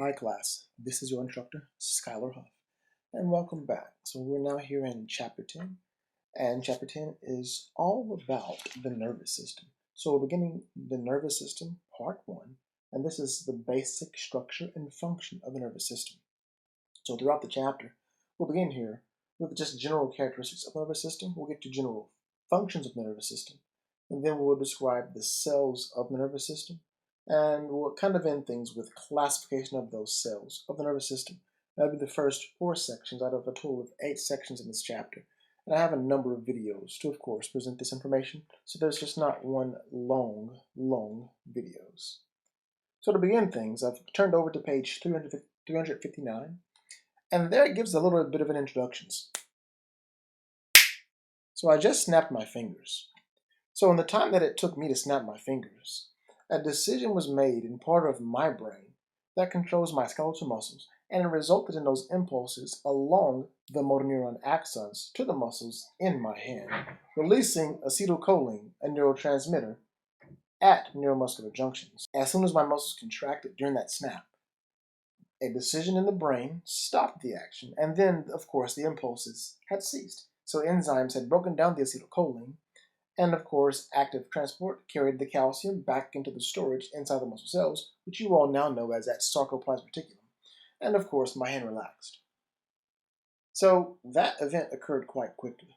Hi class, this is your instructor, Skylar Huff, and welcome back. So we're now here in Chapter 10, and Chapter 10 is all about the nervous system. So we're beginning the nervous system, Part 1, and this is the basic structure and function of the nervous system. So throughout the chapter, we'll begin here with just general characteristics of the nervous system. We'll get to general functions of the nervous system, and then we'll describe the cells of the nervous system, and we'll kind of end things with classification of those cells of the nervous system. That'll be the first 4 sections out of a total of 8 sections in this chapter. And I have a number of videos to, of course, present this information, so there's just not one long videos. So to begin things, I've turned over to page 359, and there it gives a little bit of an introduction. So I just snapped my fingers. So in the time that it took me to snap my fingers, a decision was made in part of my brain that controls my skeletal muscles, and it resulted in those impulses along the motor neuron axons to the muscles in my hand, releasing acetylcholine, a neurotransmitter, at neuromuscular junctions. As soon as my muscles contracted during that snap, a decision in the brain stopped the action, and then, of course, the impulses had ceased. So enzymes had broken down the acetylcholine, and of course, active transport carried the calcium back into the storage inside the muscle cells, which you all now know as that sarcoplasmic reticulum. And of course, my hand relaxed. So that event occurred quite quickly.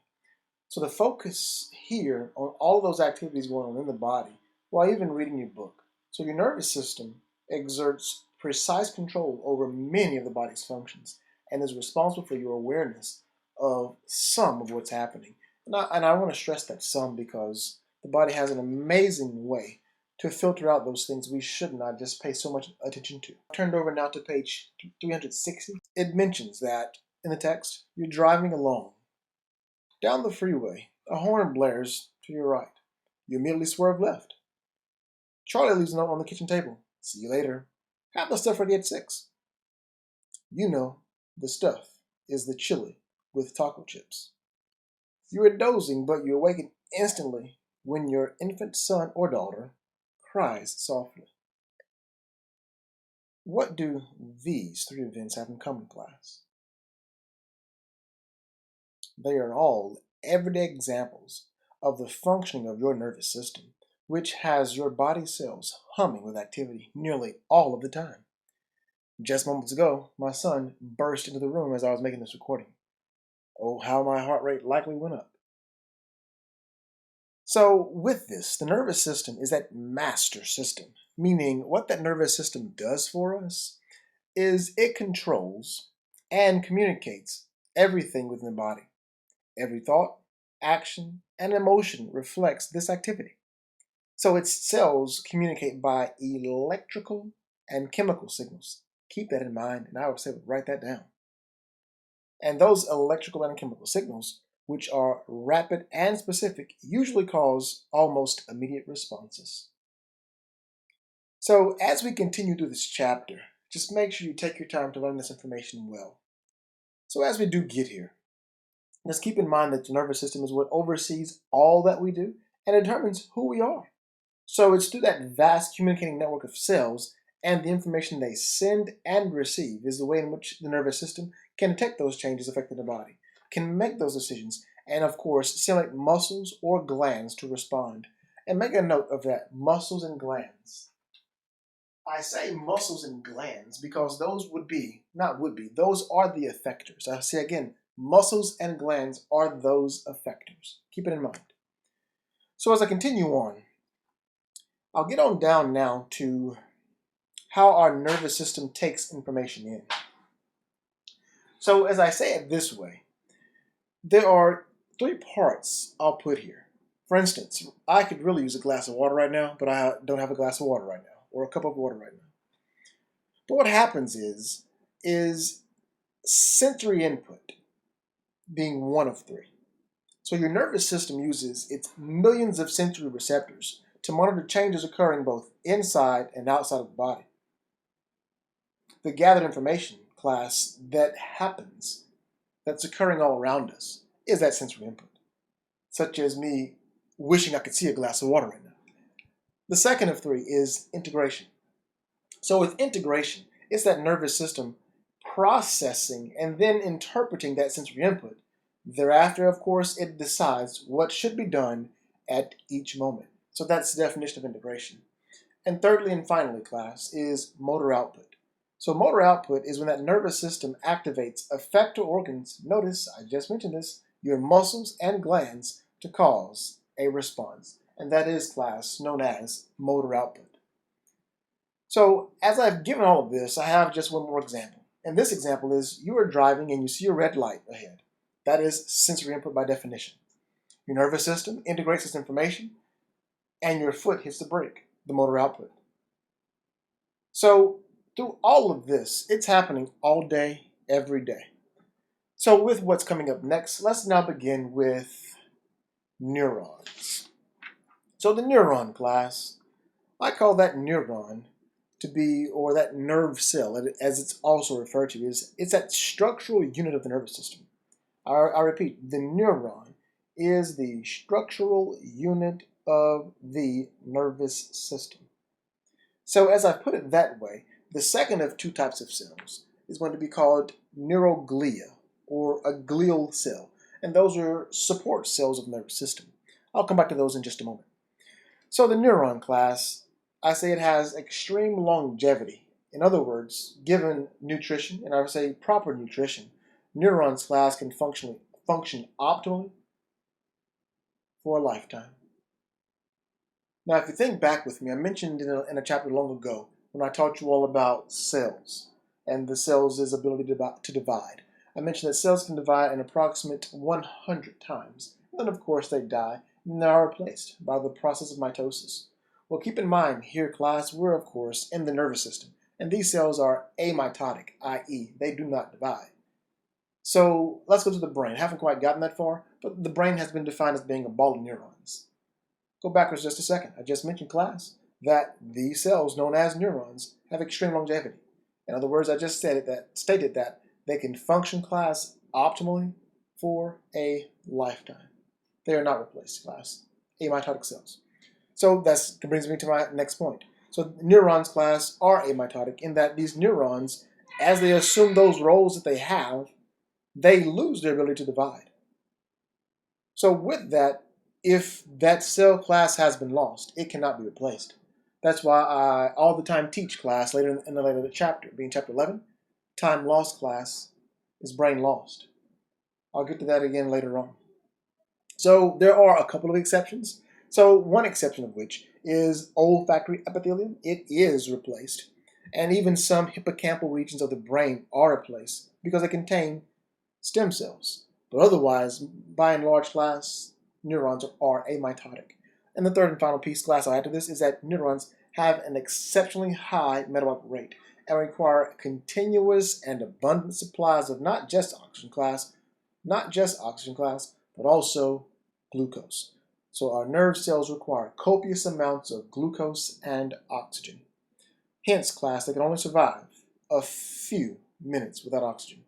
So the focus here on all of those activities going on in the body while even reading your book. So your nervous system exerts precise control over many of the body's functions and is responsible for your awareness of some of what's happening. And I want to stress that some because the body has an amazing way to filter out those things we should not just pay so much attention to. Turned over now to page 360. It mentions that in the text, you're driving along. Down the freeway, a horn blares to your right. You immediately swerve left. Charlie leaves a note on the kitchen table. See you later. Have the stuff ready at 6. You know, the stuff is the chili with taco chips. You are dozing, but you awaken instantly when your infant son or daughter cries softly. What do these 3 events have in common, class? They are all everyday examples of the functioning of your nervous system, which has your body cells humming with activity nearly all of the time. Just moments ago, my son burst into the room as I was making this recording. Oh, how my heart rate likely went up. So with this, the nervous system is that master system, meaning what that nervous system does for us is it controls and communicates everything within the body. Every thought, action, and emotion reflects this activity. So its cells communicate by electrical and chemical signals. Keep that in mind, and I would say write that down. And those electrical and chemical signals, which are rapid and specific, usually cause almost immediate responses. So as we continue through this chapter, just make sure you take your time to learn this information well. So as we do get here, just keep in mind that the nervous system is what oversees all that we do and determines who we are. So it's through that vast communicating network of cells and the information they send and receive is the way in which the nervous system can detect those changes affecting the body, can make those decisions, and of course stimulate muscles or glands to respond. And make a note of that, muscles and glands. I say muscles and glands because those those are the effectors. I say again, muscles and glands are those effectors. Keep it in mind. So as I continue on, I'll get on down now to how our nervous system takes information in. So as I say it this way, there are 3 parts I'll put here. For instance, I could really use a glass of water right now, but I don't have a glass of water right now, or a cup of water right now. But what happens is sensory input being one of 3. So your nervous system uses its millions of sensory receptors to monitor changes occurring both inside and outside of the body. The gathered information, class, that's occurring all around us, is that sensory input, such as me wishing I could see a glass of water right now. The second of 3 is integration. So with integration, It's that nervous system processing and then interpreting that sensory input. Thereafter, of course, it decides what should be done at each moment. So that's the definition of integration. And thirdly and finally, class, is motor output. So motor output is when that nervous system activates effector organs, notice I just mentioned this, your muscles and glands, to cause a response. And that is, class, known as motor output. So as I've given all of this, I have just one more example. And this example is you are driving and you see a red light ahead. That is sensory input by definition. Your nervous system integrates this information and your foot hits the brake, the motor output. So through all of this, it's happening all day, every day. So with what's coming up next, let's now begin with neurons. So the neuron, class, I call that neuron to be, or that nerve cell, as it's also referred to, it's that structural unit of the nervous system. I repeat, the neuron is the structural unit of the nervous system. So as I put it that way, the second of two types of cells is going to be called neuroglia, or a glial cell. And those are support cells of the nervous system. I'll come back to those in just a moment. So the neuron, class, I say it has extreme longevity. In other words, given nutrition, and I would say proper nutrition, neurons, class, can function optimally for a lifetime. Now, if you think back with me, I mentioned in a chapter long ago when I taught you all about cells and the cells' ability to divide. I mentioned that cells can divide an approximate 100 times. And then, of course, they die and they are replaced by the process of mitosis. Well, keep in mind here, class, we're, of course, in the nervous system. And these cells are amitotic, i.e., they do not divide. So let's go to the brain. I haven't quite gotten that far, but the brain has been defined as being a ball of neurons. Go backwards just a second. I just mentioned, class, that these cells, known as neurons, have extreme longevity. In other words, I just stated that they can function, class, optimally for a lifetime. They are not replaced, class. Amitotic cells. So that brings me to my next point. So neurons, class, are amitotic in that these neurons, as they assume those roles that they have, they lose their ability to divide. So with that, if that cell, class, has been lost, it cannot be replaced. That's why I all the time teach, class, later in the later chapter, being chapter 11, time lost, class, is brain lost. I'll get to that again later on. So there are a couple of exceptions. So one exception of which is olfactory epithelium. It is replaced. And even some hippocampal regions of the brain are replaced because they contain stem cells. But otherwise, by and large, class, neurons are amitotic. And the third and final piece, class, I'll add to this is that neurons have an exceptionally high metabolic rate and require continuous and abundant supplies of not just oxygen, class, but also glucose. So our nerve cells require copious amounts of glucose and oxygen. Hence, class, they can only survive a few minutes without oxygen.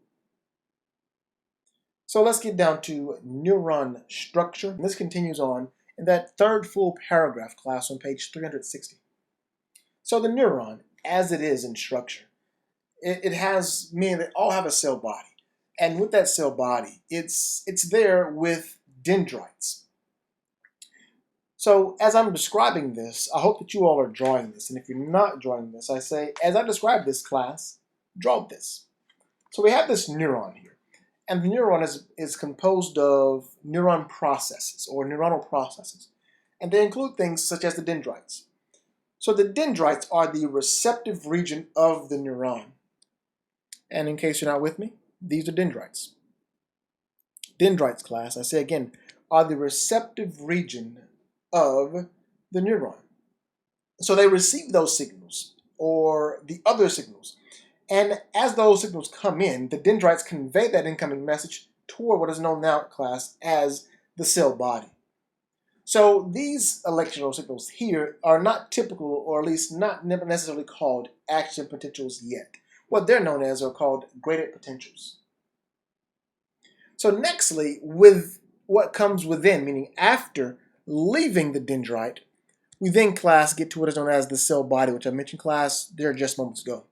So let's get down to neuron structure. And this continues on in that third full paragraph, class, on page 360. So the neuron, as it is in structure, it has, meaning they all have a cell body. And with that cell body, it's there with dendrites. So as I'm describing this, I hope that you all are drawing this. And if you're not drawing this, I say, as I describe this, class, draw this. So we have this neuron here. And the neuron is composed of neuron processes or neuronal processes. And they include things such as the dendrites. So the dendrites are the receptive region of the neuron. And in case you're not with me, these are dendrites. Dendrites, class, I say again, are the receptive region of the neuron. So they receive those signals or the other signals. And as those signals come in, the dendrites convey that incoming message toward what is known now, class, as the cell body. So these electrical signals here are not typical, or at least not necessarily called action potentials yet. What they're known as are called graded potentials. So nextly, with what comes within, meaning after leaving the dendrite, we then, class, get to what is known as the cell body, which I mentioned, class, there just moments ago.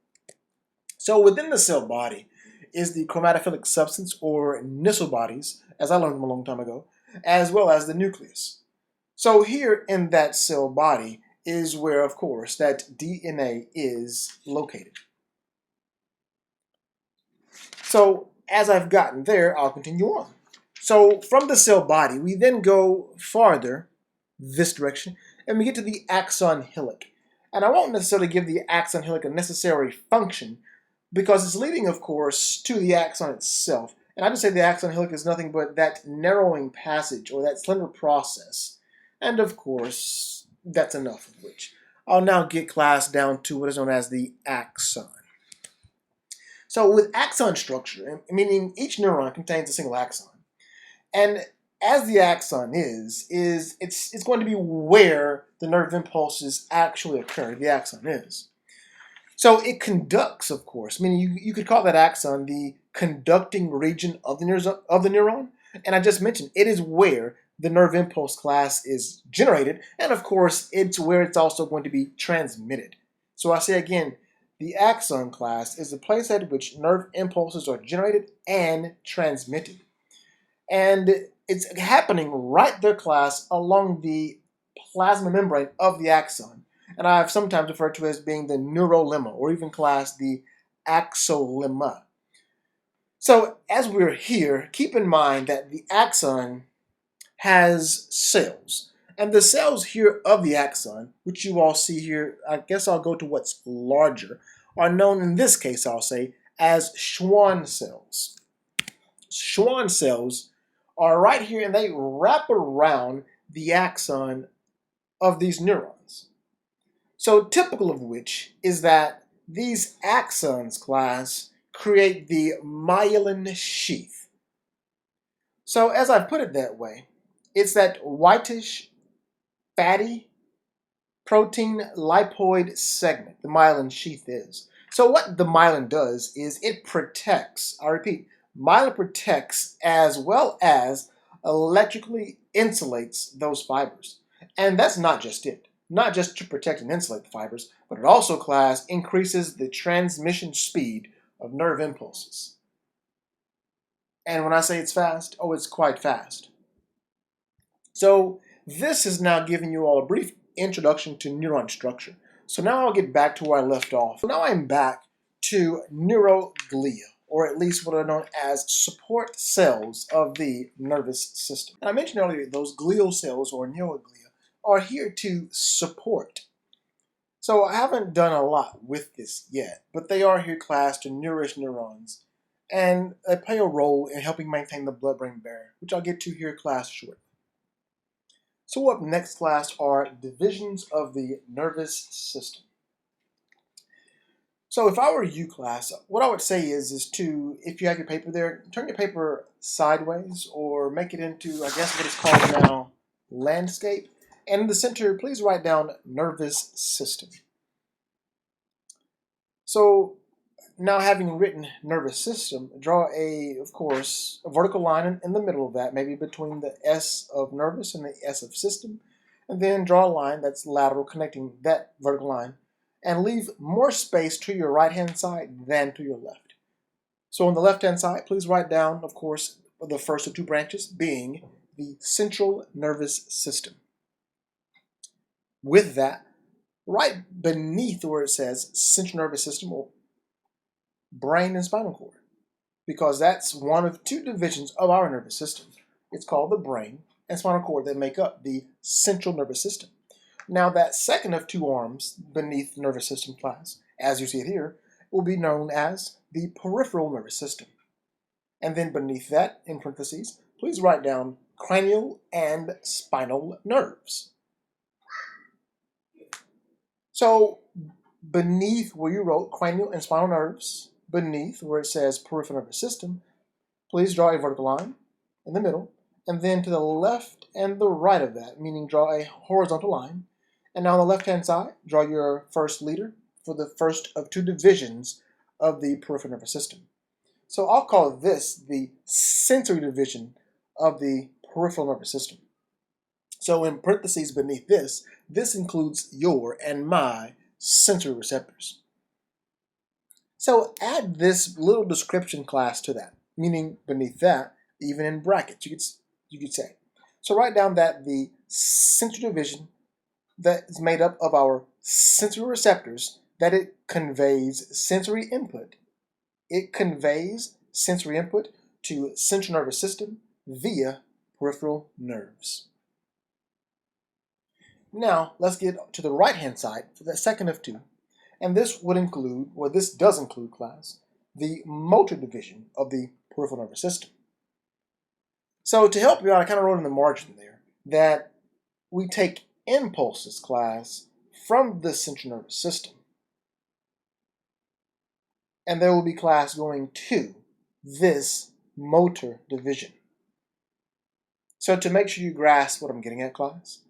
So within the cell body is the chromatophilic substance, or Nissl bodies, as I learned them a long time ago, as well as the nucleus. So here in that cell body is where, of course, that DNA is located. So as I've gotten there, I'll continue on. So from the cell body, we then go farther this direction, and we get to the axon hillock. And I won't necessarily give the axon hillock a necessary function, because it's leading, of course, to the axon itself. And I just say the axon hillock is nothing but that narrowing passage, or that slender process. And of course, that's enough of which. I'll now get class down to what is known as the axon. So with axon structure, meaning each neuron contains a single axon. And as the axon is it's going to be where the nerve impulses actually occur. The axon is. So it conducts, of course, meaning you could call that axon the conducting region of the neuron. And I just mentioned it is where the nerve impulse class is generated, and of course it's where it's also going to be transmitted. So I say again, the axon class is the place at which nerve impulses are generated and transmitted. And it's happening right there, class, along the plasma membrane of the axon. And I've sometimes referred to it as being the neurolemma, or even, class, the axolemma. So as we're here, keep in mind that the axon has cells. And the cells here of the axon, which you all see here, I guess I'll go to what's larger, are known in this case, I'll say, as Schwann cells. Schwann cells are right here, and they wrap around the axon of these neurons. So typical of which is that these axons, class, create the myelin sheath. So as I've put it that way, it's that whitish, fatty, protein lipoid segment the myelin sheath is. So what the myelin does is it protects, I repeat, myelin protects as well as electrically insulates those fibers. And that's not just it. Not just to protect and insulate the fibers, but it also, class, increases the transmission speed of nerve impulses. And when I say it's fast, oh, it's quite fast. So this is now giving you all a brief introduction to neuron structure. So now I'll get back to where I left off. So now I'm back to neuroglia, or at least what are known as support cells of the nervous system. And I mentioned earlier those glial cells, or neuroglia, are here to support. So I haven't done a lot with this yet, but they are here, class, to nourish neurons, and they play a role in helping maintain the blood-brain barrier, which I'll get to here, class, shortly. So up next, class, are divisions of the nervous system. So if I were you, class, what I would say is to, if you have your paper there, turn your paper sideways, or make it into, I guess what it's called now, landscape. And in the center, please write down nervous system. So now, having written nervous system, draw of course, a vertical line in the middle of that, maybe between the S of nervous and the S of system, and then draw a line that's lateral connecting that vertical line, and leave more space to your right-hand side than to your left. So on the left-hand side, please write down, of course, the first of two branches being the central nervous system. With that, right beneath where it says central nervous system, or brain and spinal cord, because that's one of two divisions of our nervous system. It's called the brain and spinal cord that make up the central nervous system. Now that second of two arms beneath the nervous system, class, as you see it here, will be known as the peripheral nervous system. And then beneath that, in parentheses, please write down cranial and spinal nerves. So beneath where you wrote cranial and spinal nerves, beneath where it says peripheral nervous system, please draw a vertical line in the middle, and then to the left and the right of that, meaning draw a horizontal line. And now on the left-hand side, draw your first leader for the first of two divisions of the peripheral nervous system. So I'll call this the sensory division of the peripheral nervous system. So in parentheses beneath this includes your and my sensory receptors. So add this little description class to that, meaning beneath that, even in brackets, you could say. So write down that the sensory division that is made up of our sensory receptors, that it conveys sensory input. It conveys sensory input to central nervous system via peripheral nerves. Now, let's get to the right-hand side for the second of two. And this would include, or this does include, class, the motor division of the peripheral nervous system. So to help you out, I kind of wrote in the margin there that we take impulses, class, from the central nervous system. And there will be, class, going to this motor division. So to make sure you grasp what I'm getting at, class,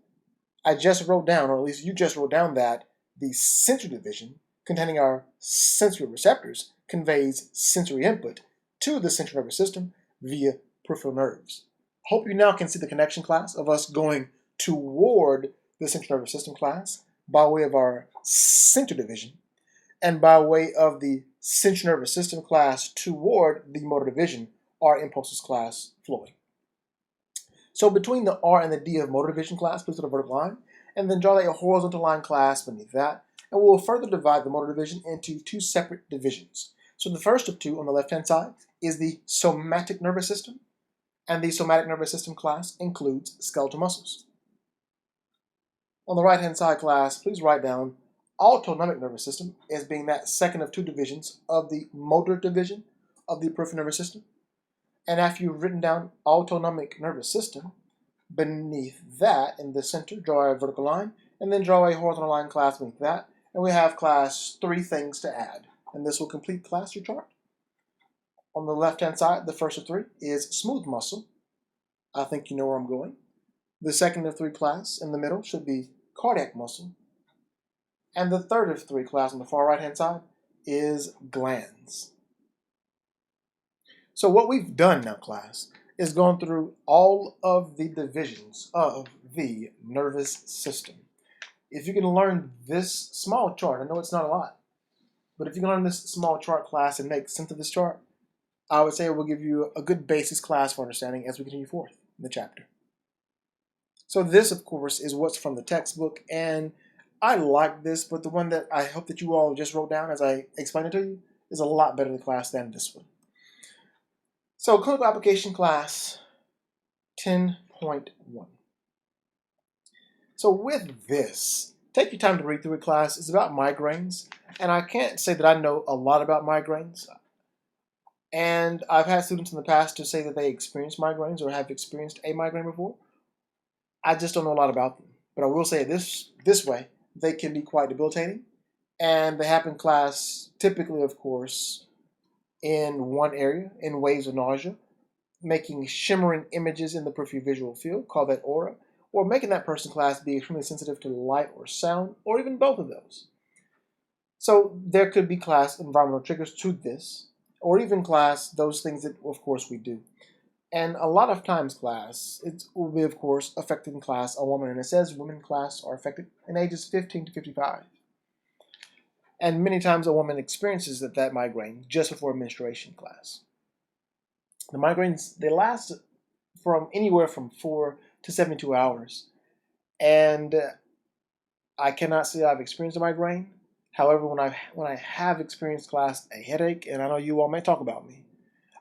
I just wrote down, or at least you just wrote down, that the sensory division containing our sensory receptors conveys sensory input to the central nervous system via peripheral nerves. Hope you now can see the connection, class, of us going toward the central nervous system, class, by way of our sensory division, and by way of the central nervous system, class, toward the motor division, our impulses, class, flowing. So between the R and the D of motor division, class, please put a vertical line, and then draw a horizontal line, class, beneath that, and we'll further divide the motor division into two separate divisions. So the first of two on the left-hand side is the somatic nervous system, and the somatic nervous system, class, includes skeletal muscles. On the right-hand side, class, please write down autonomic nervous system as being that second of two divisions of the motor division of the peripheral nervous system. And after you've written down autonomic nervous system, beneath that, in the center, draw a vertical line, and then draw a horizontal line, class, beneath that. And we have, class, three things to add. And this will complete, class, your chart. On the left-hand side, the first of three is smooth muscle. I think you know where I'm going. The second of three, class, in the middle, should be cardiac muscle. And the third of three, class, on the far right-hand side, is glands. So what we've done now, class, is gone through all of the divisions of the nervous system. If you can learn this small chart, I know it's not a lot, but if you can learn this small chart, class, and make sense of this chart, I would say it will give you a good basis, class, for understanding as we continue forth in the chapter. So this, of course, is what's from the textbook, and I like this, but the one that I hope that you all just wrote down as I explained it to you is a lot better in class than this one. So clinical application, class 10.1. So with this, take your time to read through it, class. It's about migraines, and I can't say that I know a lot about migraines. And I've had students in the past to say that they experienced migraines or have experienced a migraine before. I just don't know a lot about them. But I will say this way, they can be quite debilitating. And they happen, class, typically, of course, in one area, in waves of nausea, making shimmering images in the peripheral visual field, call that aura, or making that person, class, be extremely sensitive to light or sound, or even both of those. So there could be, class, environmental triggers to this, or even, class, those things that, of course, we do. And a lot of times, class, it will be, of course, affecting, class, a woman, and it says women, class, are affected in ages 15 to 55. And many times a woman experiences that migraine just before menstruation, class. The migraines, they last from anywhere from 4 to 72 hours. And I cannot say I've experienced a migraine. However, when I have experienced, class, a headache, and I know you all may talk about me,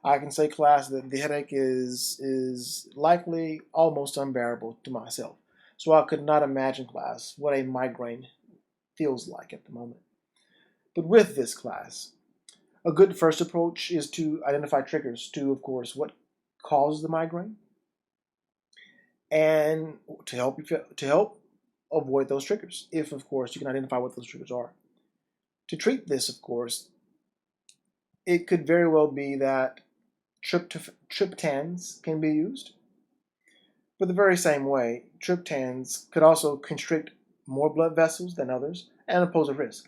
I can say, class, that the headache is likely almost unbearable to myself. So I could not imagine, class, what a migraine feels like at the moment. But with this, class, a good first approach is to identify triggers to, of course, what causes the migraine, and to help avoid those triggers, if, of course, you can identify what those triggers are. To treat this, of course, it could very well be that triptans can be used. But the very same way, triptans could also constrict more blood vessels than others and pose a risk.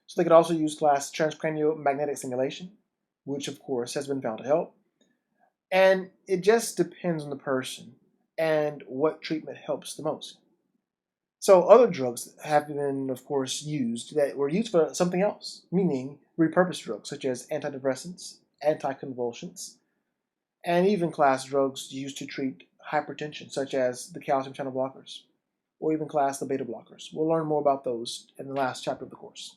So they could also use, class, transcranial magnetic stimulation, which, of course, has been found to help. And it just depends on the person and what treatment helps the most. So other drugs have been, of course, used that were used for something else, meaning repurposed drugs such as antidepressants, anticonvulsants, and even class drugs used to treat hypertension, such as the calcium channel blockers, or even class the beta blockers. We'll learn more about those in the last chapter of the course.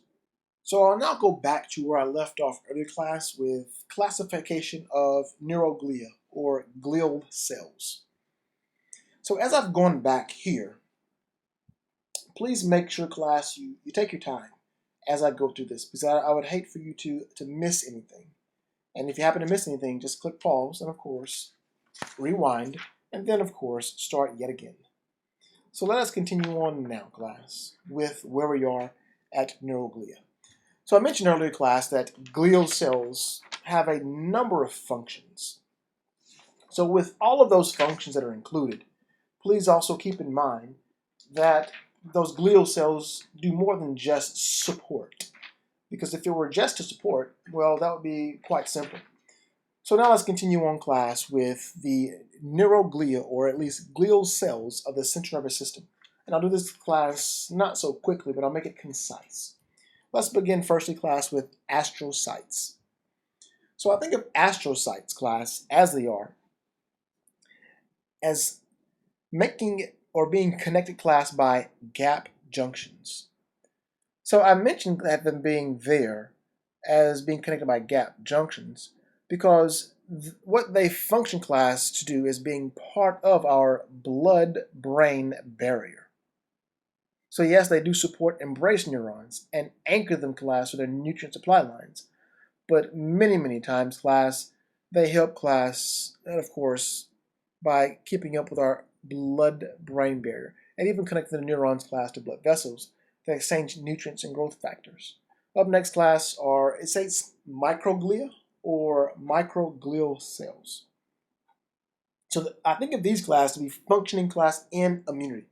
So I'll now go back to where I left off earlier class with classification of neuroglia, or glial cells. So as I've gone back here, please make sure, class, you take your time as I go through this, because I would hate for you to miss anything. And if you happen to miss anything, just click pause and, of course, rewind, and then, of course, start yet again. So let us continue on now, class, with where we are at neuroglia. So I mentioned earlier, class, that glial cells have a number of functions. So with all of those functions that are included, please also keep in mind that those glial cells do more than just support. Because if it were just to support, well, that would be quite simple. So now let's continue on, class, with the neuroglia, or at least glial cells of the central nervous system. And I'll do this, class, not so quickly, but I'll make it concise. Let's begin firstly, class, with astrocytes. So I think of astrocytes, class, as they are, as making or being connected, class, by gap junctions. So I mentioned that them being there as being connected by gap junctions because what they function, class, to do is being part of our blood-brain barrier. So yes, they do support embrace neurons and anchor them, class, to their nutrient supply lines. But many, many times, class, they help, class, and of course, by keeping up with our blood-brain barrier and even connecting the neurons, class, to blood vessels that exchange nutrients and growth factors. Up next, class, are, it says microglia or microglial cells. So I think of these, class, to be functioning, class, in immunity.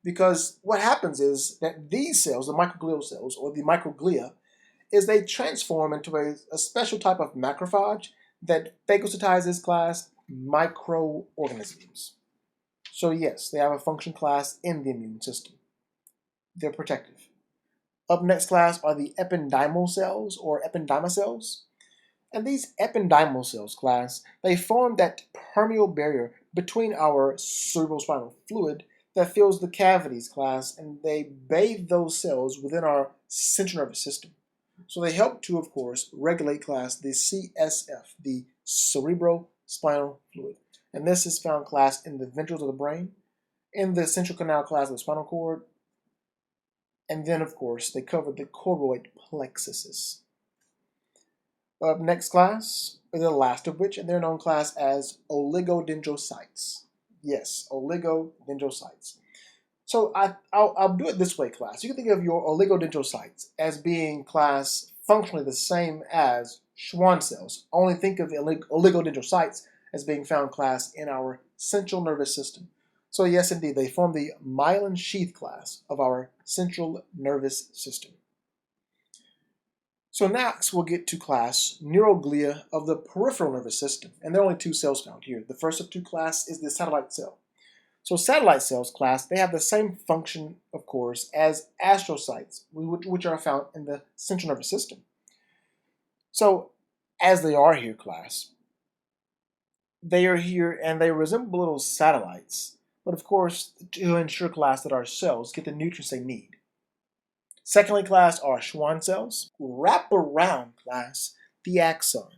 Because what happens is that these cells, the microglial cells, or the microglia, is they transform into a special type of macrophage that phagocytizes, class, microorganisms. So yes, they have a function, class, in the immune system. They're protective. Up next, class, are the ependymal cells, or ependyma cells. And these ependymal cells, class, they form that permeable barrier between our cerebrospinal fluid that fills the cavities, class, and they bathe those cells within our central nervous system. So they help to, of course, regulate, class, the CSF, the cerebrospinal fluid. And this is found, class, in the ventricles of the brain, in the central canal, class, of the spinal cord, and then, of course, they cover the choroid plexuses. Up next, class, the last of which, and they're known, class, as oligodendrocytes. Yes, oligodendrocytes. So I'll do it this way, class. You can think of your oligodendrocytes as being, class, functionally the same as Schwann cells. Only think of oligodendrocytes as being found, class, in our central nervous system. So yes, indeed, they form the myelin sheath, class, of our central nervous system. So next we'll get to, class, neuroglia of the peripheral nervous system. And there are only two cells found here. The first of two, class, is the satellite cell. So satellite cells, class, they have the same function, of course, as astrocytes, which are found in the central nervous system. So as they are here, class, they are here and they resemble little satellites, but of course to ensure, class, that our cells get the nutrients they need. Secondly, class, are Schwann cells. Wrap around, class, the axon.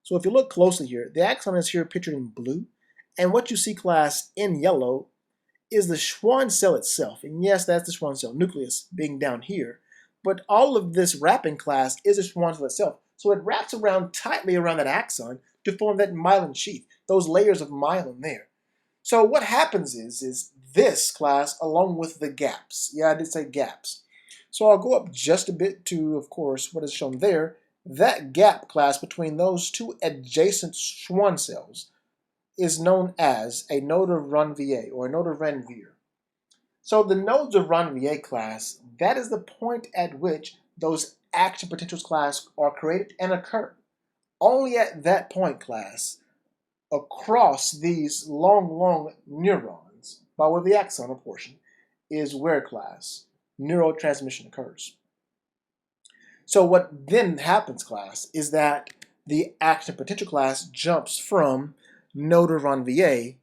So if you look closely here, the axon is here pictured in blue, and what you see, class, in yellow is the Schwann cell itself. And yes, that's the Schwann cell nucleus being down here, but all of this wrapping, class, is the Schwann cell itself. So it wraps around tightly around that axon to form that myelin sheath, those layers of myelin there. So what happens is this, class, along with the gaps. Yeah, I did say gaps. So I'll go up just a bit to, of course, what is shown there. That gap, class, between those two adjacent Schwann cells is known as a node of Ranvier, or a node of Ranvier. So the nodes of Ranvier, class, that is the point at which those action potentials, class, are created and occur. Only at that point, class, across these long neurons, by way of the axonal portion, is where class neurotransmission occurs. So what then happens, class, is that the action potential class jumps from no to run VA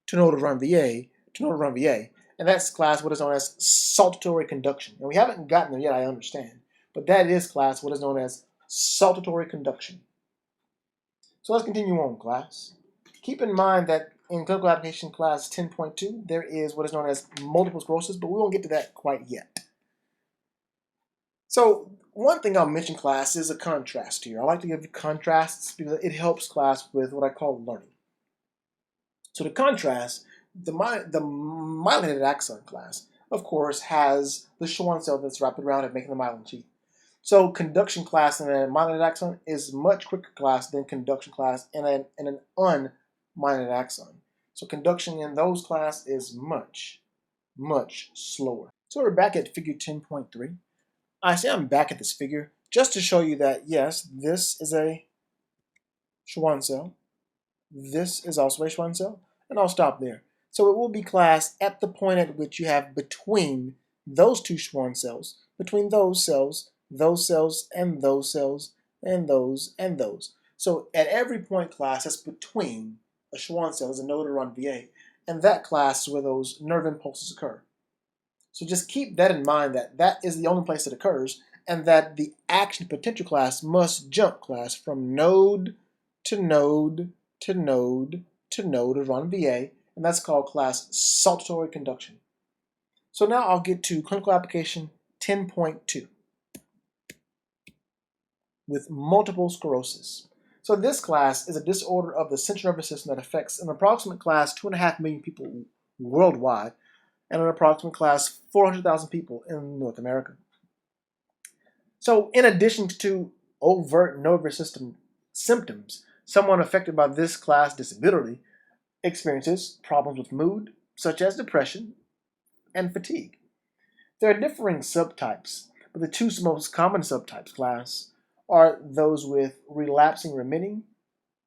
to no to run VA to no to run VA. And that's, class, what is known as saltatory conduction. And we haven't gotten there yet, I understand. But that is, class, what is known as saltatory conduction. So let's continue on, class. Keep in mind that in clinical application class 10.2, there is what is known as multiple sclerosis, but we won't get to that quite yet. So one thing I'll mention, class, is a contrast here. I like to give contrasts because it helps class with what I call learning. So to contrast, the myelinated axon class, of course, has the Schwann cell that's wrapped around it, making the myelin sheath. So conduction class in a myelinated axon is much quicker, class, than conduction class in an unmyelinated axon. So conduction in those class is much, much slower. So we're back at figure 10.3. I say I'm back at this figure just to show you that, yes, this is a Schwann cell. This is also a Schwann cell, and I'll stop there. So it will be, class, at the point at which you have between those two Schwann cells, between those cells, and those cells, and those, and those. So at every point, class, that's between a Schwann cell, is a node to run VA, and that, class, is where those nerve impulses occur. So just keep that in mind, that that is the only place it occurs, and that the action potential, class, must jump, class, from node to node to node to node to run VA, and that's called, class, saltatory conduction. So now I'll get to clinical application 10.2 with multiple sclerosis. So this, class, is a disorder of the central nervous system that affects an approximate, class, 2.5 million people worldwide, and an approximate, class, 400,000 people in North America. So in addition to overt nervous system symptoms, someone affected by this, class, disability experiences problems with mood, such as depression and fatigue. There are differing subtypes, but the two most common subtypes, class, are those with relapsing remitting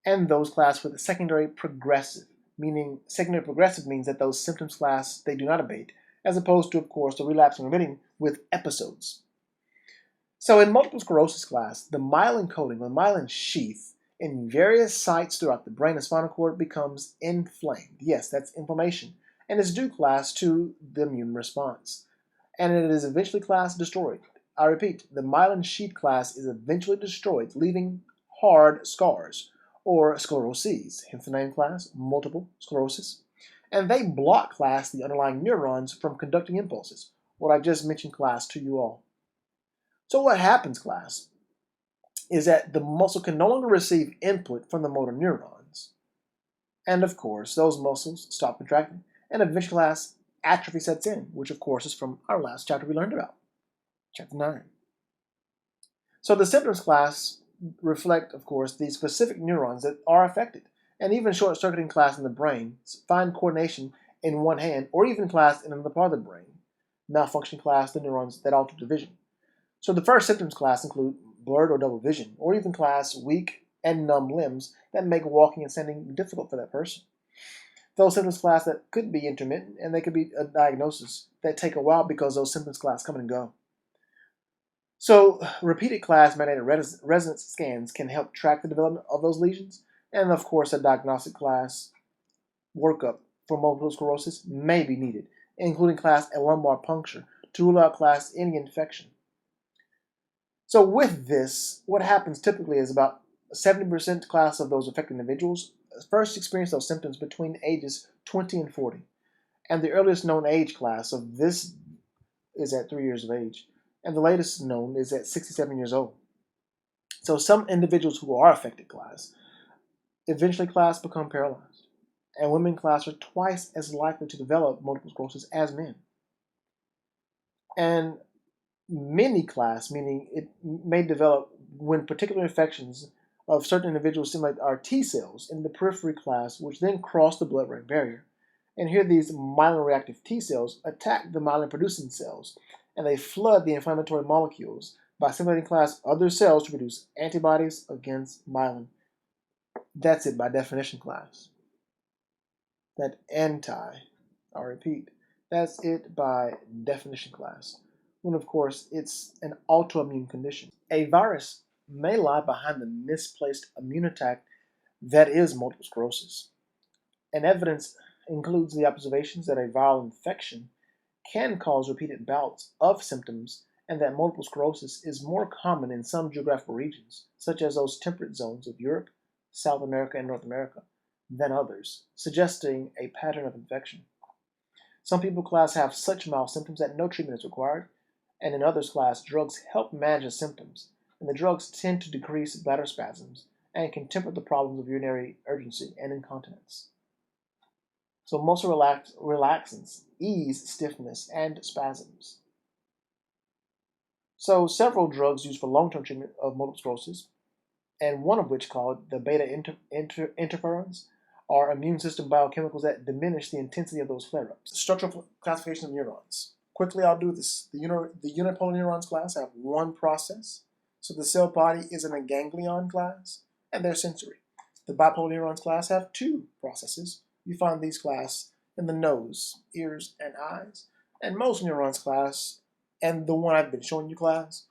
and those, class, with secondary progressive. Meaning, secondary progressive means that those symptoms, class, they do not abate, as opposed to, of course, the relapsing remitting with episodes. So in multiple sclerosis, class, the myelin coating, or myelin sheath, in various sites throughout the brain and spinal cord becomes inflamed. Yes, that's inflammation, and is due, class, to the immune response. And it is eventually, class, destroyed. I repeat, the myelin sheath, class, is eventually destroyed, leaving hard scars, or scleroses, hence the name, class, multiple sclerosis. And they block, class, the underlying neurons from conducting impulses, what I just mentioned, class, to you all. So what happens, class, is that the muscle can no longer receive input from the motor neurons. And of course, those muscles stop contracting, and eventually, class, atrophy sets in, which of course is from our last chapter we learned about, chapter 9. So the symptoms, class, reflect, of course, the specific neurons that are affected, and even short-circuiting, class, in the brain, fine coordination in one hand, or even, class, in another part of the brain, malfunction, class, the neurons that alter the vision. So the first symptoms, class, include blurred or double vision, or even, class, weak and numb limbs that make walking and standing difficult for that person. Those symptoms, class, that could be intermittent, and they could be a diagnosis that take a while because those symptoms, class, come and go. So repeated, class, magnetic resonance scans can help track the development of those lesions, and of course a diagnostic, class, workup for multiple sclerosis may be needed, including, class, a lumbar puncture to rule out, class, any infection. So with this, what happens typically is about 70%, class, of those affected individuals first experience those symptoms between ages 20 and 40. And the earliest known age, class, of this is at 3 years of age. And the latest known is at 67 years old. So some individuals who are affected, class, eventually, class, become paralyzed. And women, class, are twice as likely to develop multiple sclerosis as men. And many, class, meaning it may develop when particular infections of certain individuals stimulate our T cells in the periphery, class, which then cross the blood-brain barrier. And here these myelin-reactive T cells attack the myelin-producing cells, and they flood the inflammatory molecules by stimulating, class, other cells to produce antibodies against myelin. That's it by definition, class. That I repeat, That's it by definition, class. When, of course, it's an autoimmune condition. A virus may lie behind the misplaced immune attack that is multiple sclerosis. And evidence includes the observations that a viral infection can cause repeated bouts of symptoms and that multiple sclerosis is more common in some geographical regions, such as those temperate zones of Europe, South America, and North America, than others, suggesting a pattern of infection. Some people, class, have such mild symptoms that no treatment is required, and in others, class, drugs help manage the symptoms, and the drugs tend to decrease bladder spasms and can temper the problems of urinary urgency and incontinence. So most relaxants ease stiffness and spasms. So several drugs used for long-term treatment of multiple sclerosis, and one of which called the beta interferons, are immune system biochemicals that diminish the intensity of those flare-ups. Structural classification of neurons. Quickly, I'll do this. The unipolar neurons, class, have one process. So the cell body is in a ganglion, class, and they're sensory. The bipolar neurons, class, have two processes. You find these, class, in the nose, ears, and eyes. And most neurons, class, and the one I've been showing you, class,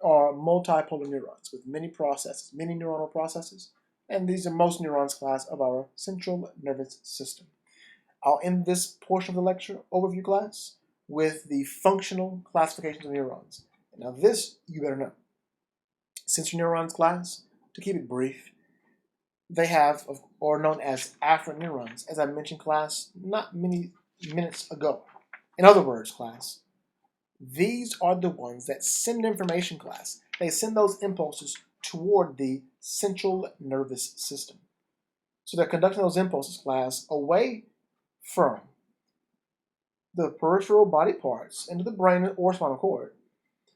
are multipolar neurons with many processes, many neuronal processes. And these are most neurons, class, of our central nervous system. I'll end this portion of the lecture overview, class, with the functional classifications of neurons. Now this, you better know. Sensory neurons, class, to keep it brief, they have, or known as afferent neurons, as I mentioned, class, not many minutes ago. In other words, class, these are the ones that send information, class. They send those impulses toward the central nervous system. So they're conducting those impulses, class, away from the peripheral body parts into the brain or spinal cord.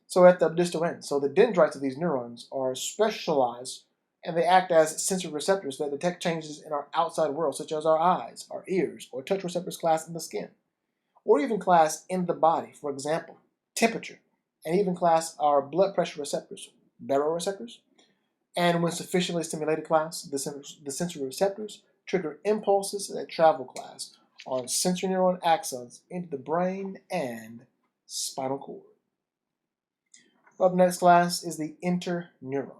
So at the distal end. So the dendrites of these neurons are specialized and they act as sensory receptors that detect changes in our outside world, such as our eyes, our ears, or touch receptors, class, in the skin, or even, class, in the body, for example, temperature, and even, class, our blood pressure receptors, baroreceptors. And when sufficiently stimulated, class, the sensory receptors trigger impulses that travel, class, on sensory neuron axons into the brain and spinal cord. Up next, class, is the interneuron.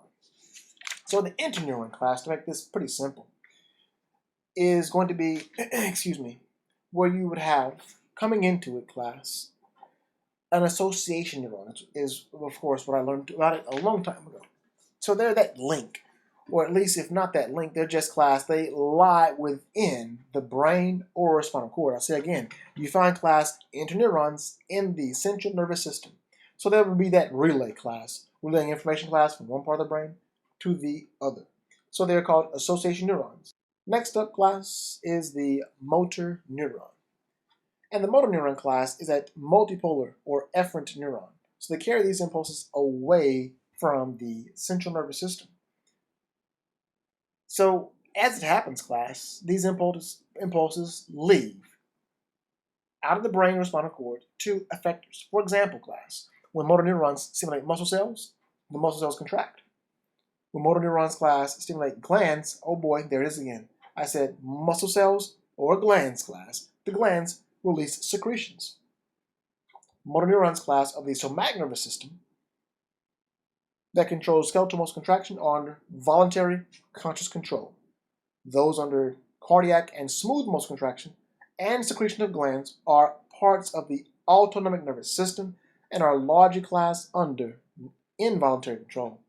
So the interneuron, class, to make this pretty simple, is going to be, excuse me, where you would have, coming into it, class, an association neuron, which is, of course, what I learned about it a long time ago. So they're that link, or at least if not that link, they're just, class, they lie within the brain or spinal cord. I'll say again, you find, class, interneurons in the central nervous system. So there would be that relay, class, relaying information, class, from one part of the brain to the other. So they're called association neurons. Next up, class, is the motor neuron. And the motor neuron, class, is a multipolar or efferent neuron. So they carry these impulses away from the central nervous system. So as it happens, class, these impulses leave out of the brain or spinal cord to effectors. For example, class, when motor neurons stimulate muscle cells, the muscle cells contract. When motor neurons, class, stimulate glands, oh boy, there it is again. I said muscle cells or glands, class. The glands release secretions. Motor neurons, class, of the somatic nervous system that controls skeletal muscle contraction are under voluntary conscious control. Those under cardiac and smooth muscle contraction and secretion of glands are parts of the autonomic nervous system and are largely, class, under involuntary control.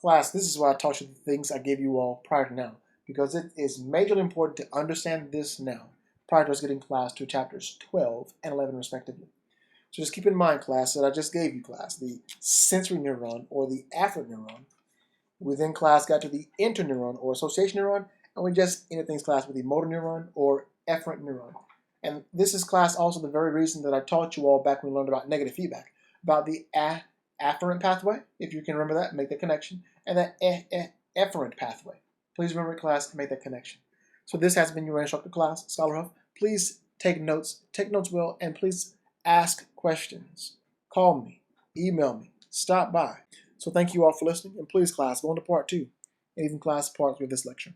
Class, this is why I taught you the things I gave you all prior to now, because it is majorly important to understand this now, prior to us getting, class, to chapters 12 and 11 respectively. So just keep in mind, class, that I just gave you, class, the sensory neuron or the afferent neuron. We then, class, got to the interneuron or association neuron, and we just ended things, class, with the motor neuron or efferent neuron. And this is, class, also the very reason that I taught you all back when we learned about negative feedback, about the afferent pathway, if you can remember that, make that connection, and that efferent pathway. Please remember, class, to make that connection. So this has been your instructor, class, Scholar Huff. Please take notes well, and please ask questions. Call me, email me, stop by. So thank you all for listening, and please, class, go on to part 2, and even, class, part 3 of this lecture.